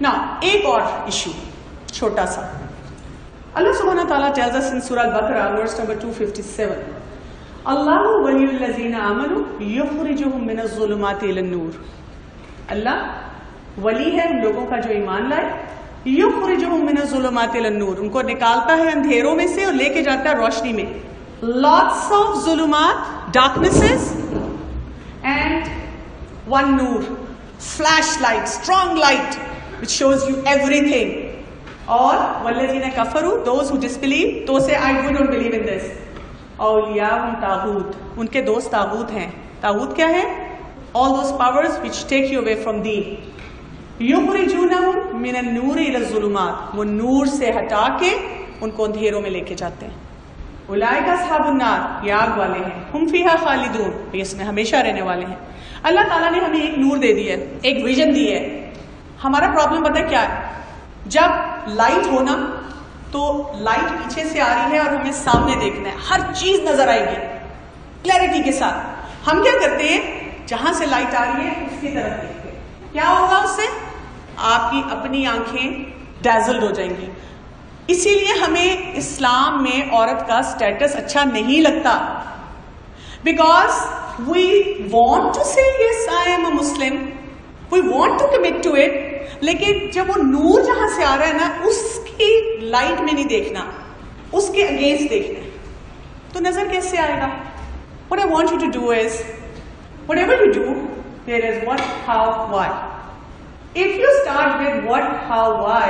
ना एक और इशू छोटा सा, अल्लाह सुब्हानहू व तआला tells us in Surah Al-Baqarah verse number 257, अल्लाहु वलियुल लज़ीना आमनु युखरिजुहुम मिनज़-ज़ुलुमाति इलन-नूर। अल्लाह वली है उन लोगों का जो ईमान लाए, युखरिजुहुम मिनज़-ज़ुलुमाति इलन-नूर, उनको निकालता है अंधेरों में से और लेके जाता है रोशनी में। लॉट्स ऑफ ज़ुलुमात, डार्कनेसेस, एंड वन नूर, flash light, strong light which shows you everything. और वल्लज़ीना कफरू, those who disbelieve, तो से I don't believe in this. औलियाहुम तागूत, उनके दोस्त तागूत हैं। तागूत क्या है? All those powers which take you away from deen. युखरिजूनहुम मिनन नूरि इलज़-ज़ुलुमात, वो नूर से हटा के उनको अंधेरों में लेके जाते हैं। उलाइका अस्हाबुन नार, ये आग वाले हैं। हुम फीहा खालिदून, ये इसमें हमेशा रहने वाले हैं। अल्लाह ताला ने हमें एक नूर दे दिया है, एक विजन दी है। हमारा प्रॉब्लम पता है क्या है? जब लाइट हो ना तो लाइट पीछे से आ रही है और हमें सामने देखना है, हर चीज नजर आएगी क्लैरिटी के साथ। हम क्या करते हैं, जहां से लाइट आ रही है उसकी तरफ देखते हैं। क्या होगा उससे? आपकी अपनी आंखें डैजल्ड हो जाएंगी। इसीलिए हमें इस्लाम में औरत का स्टेटस अच्छा नहीं लगता, because we want to say yes I am a Muslim, we want to commit to it, लेकिन जब वो नूर जहां से आ रहा है ना, उसकी लाइट में नहीं देखना, उसके अगेंस्ट देखना है, तो नजर कैसे आएगा? What I want you to do is, whatever you do, there is what, how, why. If you start with what, how, why,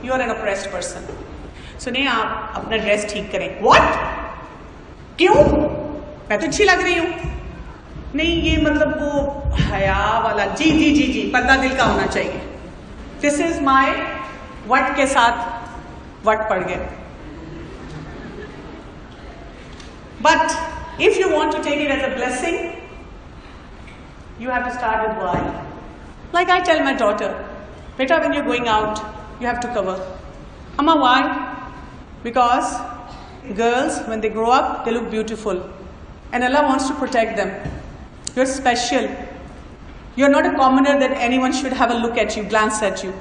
you are an oppressed person. सुनिए, आप अपना ड्रेस ठीक करें। What? क्यों? मैं तो अच्छी लग रही हूं। नहीं, ये मतलब वो हया वाला, जी जी जी जी, पर्दा दिल का होना चाहिए। दिस इज माई वट के साथ वट पड़ गए। But if you want to take it as a blessing, you have to start with why. Like I tell my daughter, बेटा when you are going out you have to cover. अम्मा why? Because girls when they grow up they look beautiful and Allah wants to protect them. You're special. You're not a commoner that anyone should have a look at you, glance at you.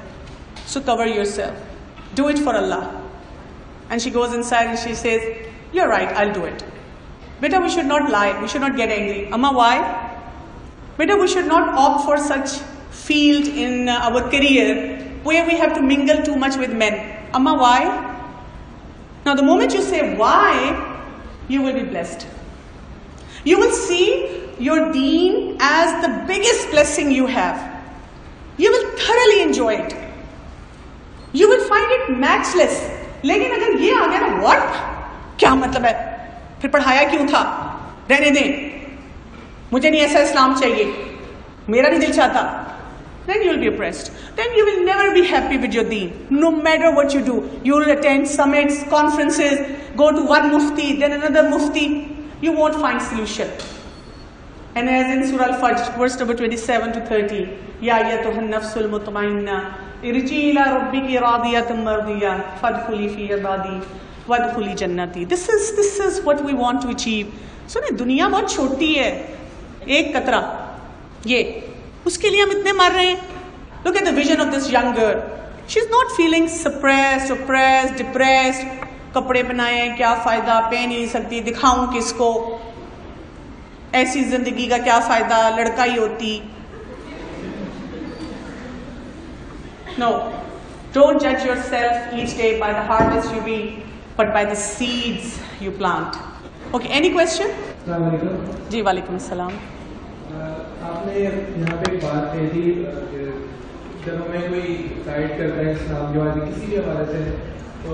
So cover yourself. Do it for Allah. And she goes inside and she says, you're right, I'll do it. Beta, we should not lie. We should not get angry. Amma, why? Beta, we should not opt for such field in our career where we have to mingle too much with men. Amma, why? Now the moment you say why, you will be blessed. You will see your deen as the biggest blessing you have. You will thoroughly enjoy it. You will find it matchless. लेकिन अगर ये आ गया ना, what? क्या मतलब है? फिर पढ़ाया क्यों था? रहने दें, मुझे नहीं ऐसा इस्लाम चाहिए, मेरा नहीं दिल चाहता. Then you will be oppressed. Then you will never be happy with your deen. No matter what you do, you will attend summits, conferences, go to one mufti, then another mufti. You won't find solution. And as in Surah Al-Fajr, verse number 27 to 30, Ya ayyatuhan nafsul mutma'inna irji ila rabbiki radiyatan mardiyya fadkhuli fi ibadi wadkhuli jannati. This is what we want to achieve. सुनिए, दुनिया बहुत छोटी है, एक कतरा, ये उसके लिए हम इतने मर रहे हैं. Look at the vision of this young girl. She's not feeling suppressed, oppressed, depressed. कपड़े बनाए क्या फायदा, पहन ही नहीं सकती, दिखाऊं किसको, ऐसी जिंदगी का क्या फायदा, लड़का ही होती. No, don't judge yourself each day by the harvest you reap, but by the seeds you plant. Okay, any question? जी वालेकुम सलाम. आपने यहाँ पे एक बात कही थी, जब हमें कोई गाइड करता है इस्लाम के बारे में किसी भी हवाले से, तो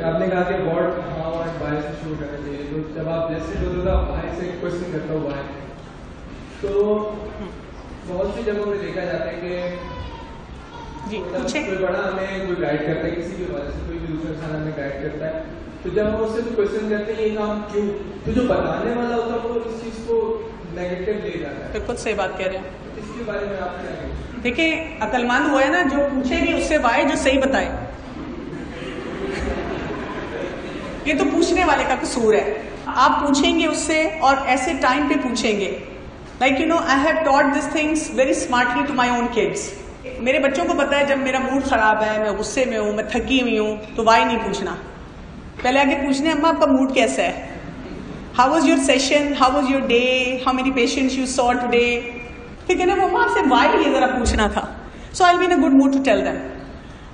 आपने कहा कि व्हाट, हाउ एंड व्हाई से शुरू करना चाहिए. तो जब आप जैसे बोलते हो व्हाई से क्वेश्चन करता हूँ व्हाई, तो बहुत सी जगहों में देखा जाता है कि कोई बड़ा हमें कोई गाइड करता है किसी भी वजह से, कोई भी दूसरा इंसान हमें गाइड करता है, तो जब हम उससे क्वेश्चन करते हैं ये काम क्यों, तो जो बताने वाला होता है वो इस चीज को नेगेटिव ले जाता है. बिल्कुल सही बात कह रहे हैं. इसके बारे में आप क्या कहेंगे? देखिए, अक्लमंद हुआ है ना, जो पूछेगी उससे वाई जो सही बताए. ये तो पूछने वाले का कसूर है. आप पूछेंगे उससे और ऐसे टाइम पे पूछेंगे. Like you know, I have taught this things very smartly to my own kids. मेरे बच्चों को पता है जब मेरा मूड खराब है, मैं गुस्से में हूँ, मैं थकी हुई हूँ, तो वाई नहीं पूछना, पहले आगे पूछने अम्मा आपका मूड कैसा है, how was your session, how was your day, how many patients you saw today. फिर कहना वो अम्मा आपसे वाई ये जरा पूछना था, so I will be in a good mood to tell them.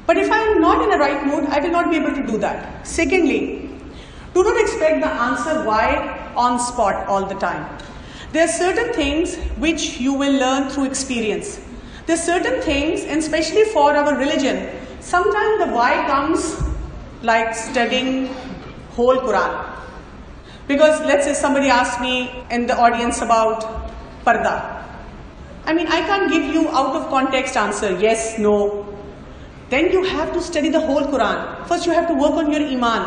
But if I am not in the right mood, I will not be able to do that. Secondly, do not expect the answer why on spot all the time. There are certain things which you will learn through experience. There are certain things, and especially for our religion, sometimes the why comes like studying whole Quran. Because let's say somebody asks me in the audience about parda. I mean, I can't give you out of context answer, yes, no. Then you have to study the whole Quran. First you have to work on your iman.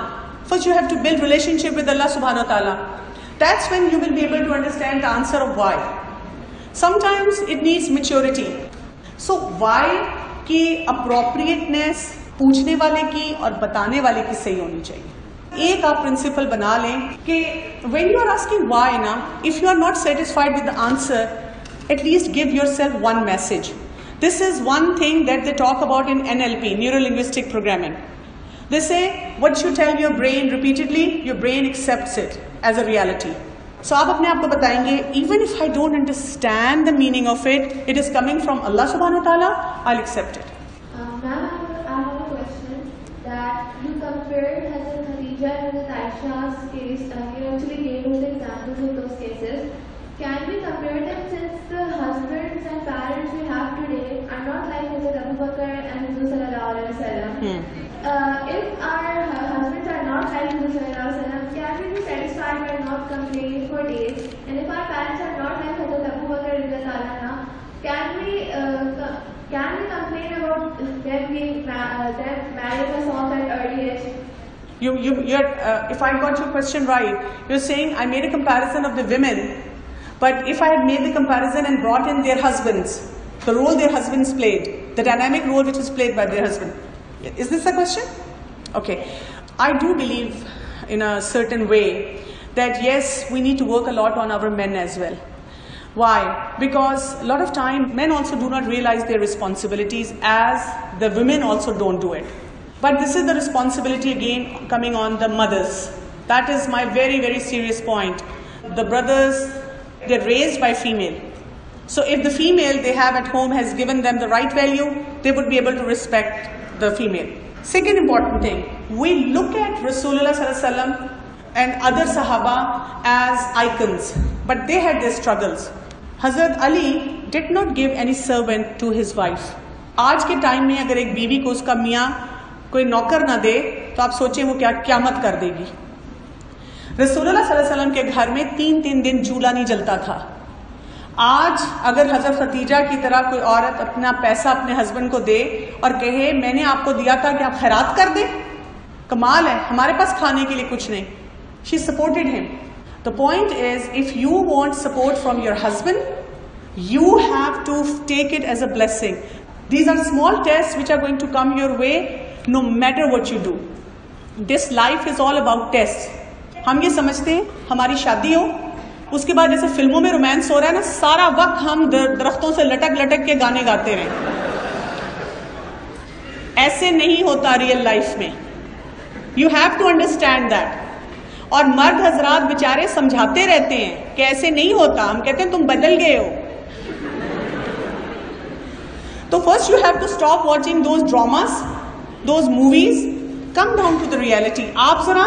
First you have to build relationship with Allah subhanahu wa ta'ala. That's when you will be able to understand the answer of why. Sometimes it needs maturity. So why की appropriateness पूछने वाले की और बताने वाले की सही होनी चाहिए। एक आप प्रिंसिपल बना लें कि when you are asking why ना, if you are not satisfied with the answer, at least give yourself one message. This is one thing that they talk about in NLP, Neuro-Linguistic Programming. They say, what you tell your brain repeatedly, your brain accepts it as a reality. So आप अपने आप को बताएंगे, even if I don't understand the meaning of it, it is coming from Allah subhanahu wa ta'ala, I'll accept it. Ma'am, I have a question that you compared Hazrat Khadija and Hazrat Aisha's case, you actually gave us examples of those cases. Can we compare them since the husbands and parents we have today are not like Hazrat Abu Bakr and Huzur Sallallahu Alaihi Wasallam? If our husbands are not like Huzur Sallallahu Alaihi Wasallam, can we be satisfied by not complaining for days? And if our parents are not like Hazrat Abu Bakr Radhiyallahu anhu, can we complain about them being them marrying us off at early age? If I got your question right, you're saying I made a comparison of the women. But if I had made the comparison and brought in their husbands, the role their husbands played, the dynamic role which was played by their husband. Is this the question? Okay. I do believe in a certain way that yes, we need to work a lot on our men as well. Why? Because a lot of time men also do not realize their responsibilities as the women also don't do it. But this is the responsibility again coming on the mothers. That is my very, very serious point. The brothers, they're raised by female. So if the female they have at home has given them the right value, they would be able to respect the female. Second important thing, we look at Rasulullah Sallallahu Alaihi Wasallam and other Sahaba as icons, but they had their struggles. Hazrat Ali did not give any servant to his wife. आज के time में अगर एक बीवी को उसका मियाँ कोई नौकर ना दे तो आप सोचें वो क्या क़यामत कर देगी। रसूलुल्लाह सल्लल्लाहु अलैहि वसल्लम के घर में 3-3 दिन चूल्हा नहीं जलता था। आज अगर हजरत खदीजा की तरह कोई औरत अपना पैसा अपने हस्बैंड को दे और कहे मैंने आपको दिया था कि आप खैरात कर दें, कमाल है, हमारे पास खाने के लिए कुछ नहीं। She supported him. The point is if you want support from your husband you have to take it as a blessing. These are small test which are going to come your way no matter what you do. This life is all about test. हम ये समझते हैं हमारी शादी हो उसके बाद जैसे फिल्मों में रोमांस हो रहा है ना, सारा वक्त हम दरख्तों से लटक लटक के गाने गाते रहे। ऐसे नहीं होता रियल लाइफ में। You have to understand that. और मर्द हजरात बेचारे समझाते रहते हैं कि ऐसे नहीं होता, हम कहते हैं तुम बदल गए हो। तो first you have to stop watching those dramas, those movies, come down to the reality. आप जरा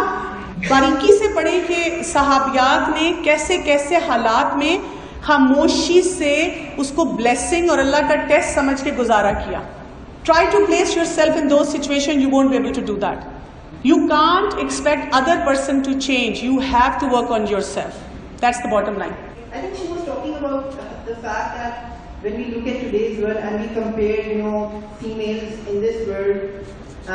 बारीकी से पढ़े कि सहाबियात ने कैसे कैसे हालात में खामोशी से उसको ब्लेसिंग और अल्लाह का टेस्ट समझ के गुजारा किया। Try to place your self in those situation, you won't be able to do that. You can't expect other person to change. You have to work on yourself. That's the bottom line. I think she was talking about the fact that when we look at today's world and we compare, females in this world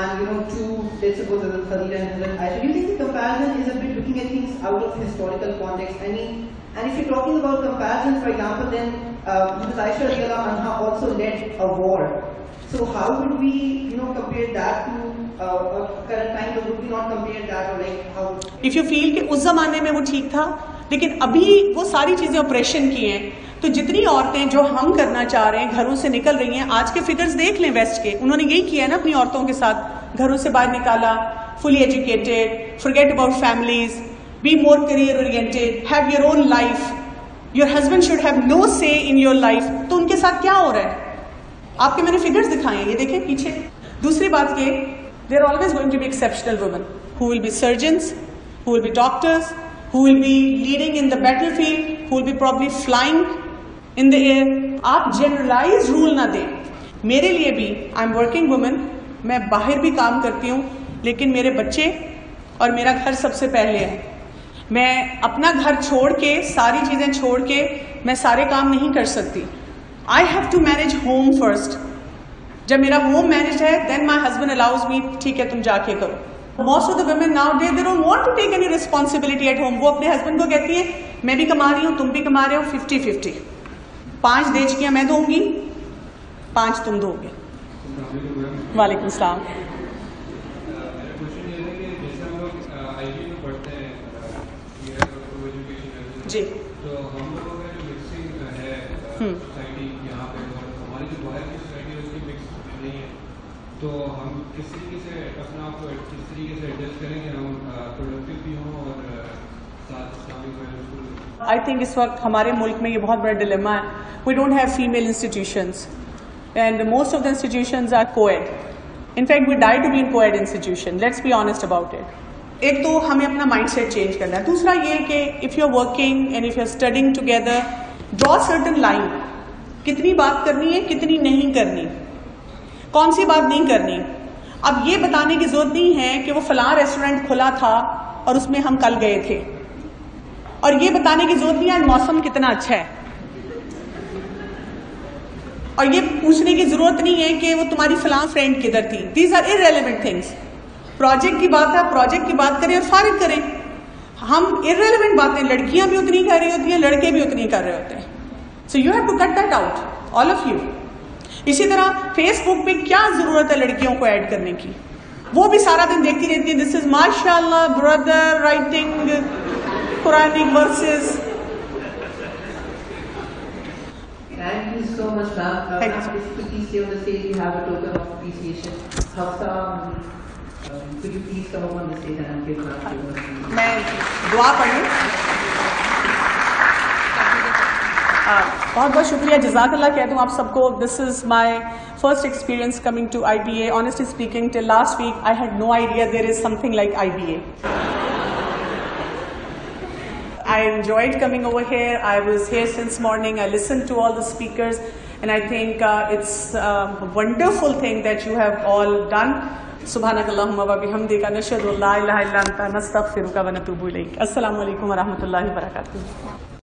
and to let's suppose Hazrat Khadija and Hazrat Aisha, do you think the comparison is a bit looking at things out of historical context? I mean, and if you're talking about comparison, for example, then Hazrat Aisha radhiyallahu anha also led a war. So how would we, compare that to current times, or would we not compare that, or like how? If you feel कि उस जमाने में वो ठीक था, लेकिन अभी वो सारी चीजें ऑपरेशन की हैं, तो जितनी औरतें जो हम करना चाह रहे हैं घरों से निकल रही हैं, आज के फिगर्स देख लें वेस्ट के, उन्होंने यही किया है ना अपनी औरतों के साथ, घरों से बाहर निकाला, fully educated, forget about families, be more career oriented, have your own life, your husband should have no say in your life। तो उनके साथ क्या हो रहा है? आपके मैंने फिगर्स दिखाए हैं, ये देखें पीछे। दूसरी बात ये, there are always going to be exceptional women who will be surgeons, who will be doctors, who will be leading in the battlefield, who will be probably flying in the air। आप generalized rule ना दें। मेरे लिए भी I am working woman, मैं बाहर भी काम करती हूँ, लेकिन मेरे बच्चे और मेरा घर सबसे पहले है। मैं अपना घर छोड़ के, सारी चीजें छोड़ के मैं सारे काम नहीं कर सकती। I have to manage home first. जब मेरा होम मैनेज है, then my husband allows me, ठीक है तुम जाके करो। Most of the women now they don't want to take any responsibility at home. वो अपने हस्बैंड को कहती है मैं भी कमा रही हूँ, तुम भी कमा रहे हो, 50-50, 5 देचकियां मैं दूंगी, 5 तुम दोगे। वालेकुम सलाम। जी, तो हम लोगों में जो मिक्सिंग है सोसाइटी यहाँ पे, और हमारी जो बाहर की सोसाइटी है उसकी मिक्स नहीं है, तो हम किस तरीके से अपना आप किस तरीके से एडजस्ट करें कि हम प्रोडक्टिव भी हों और साथ इस्लामिक वैल्यूज। आई थिंक इस वक्त हमारे मुल्क में ये बहुत बड़ा डिलेमा है। We don't have female institutions and most of the institutions are coed. In fact, we die to be in co-ed institution. Let's be honest about it. एक तो हमें अपना माइंडसेट चेंज करना है। दूसरा ये कि if you are working and if you are studying together, draw certain line. कितनी बात करनी है, कितनी नहीं करनी, कौन सी बात नहीं करनी। अब ये बताने की जरूरत नहीं है कि वो फलां रेस्टोरेंट खुला था और उसमें हम कल गए थे, और ये बताने की जरूरत नहीं है आज मौसम कितना अच्छा है, और ये पूछने की जरूरत नहीं है कि वो तुम्हारी फलां फ्रेंड किधर थी। These are irrelevant things. Project की बात है, प्रोजेक्ट की बात करें और फारिग करें। हम इररेलेवेंट बातें लड़कियां भी उतनी कर रही होती हैं, लड़के भी उतनी कर रहे होते हैं। So you have to cut that out, all of you. इसी तरह फेसबुक पे क्या जरूरत है लड़कियों को ऐड करने की? वो भी सारा दिन देखती रहती है, दिस इज माशाल्लाह brother writing Quranic verses. Thank you so much, ma'am. Thank you. Please stay on the stage. We have a token of appreciation. Hafsa, could you please come up on the stage and give ma'am? मैं दुआ पढ़ूं। बहुत बहुत शुक्रिया, जज़ाकल्लाह कहता हूँ आप सबको। This is my first experience coming to IBA. Honestly speaking, till last week I had no idea there is something like IBA. I enjoyed coming over here. I was here since morning. I listened to all the speakers, and I think it's a wonderful thing that you have all done. Subhanakallahumma wa bihamdika nashhadu an la ilaha illa anta nastaghfiruka wa natubu ilayk. Assalamu alaikum wa rahmatullahi wa barakatuh.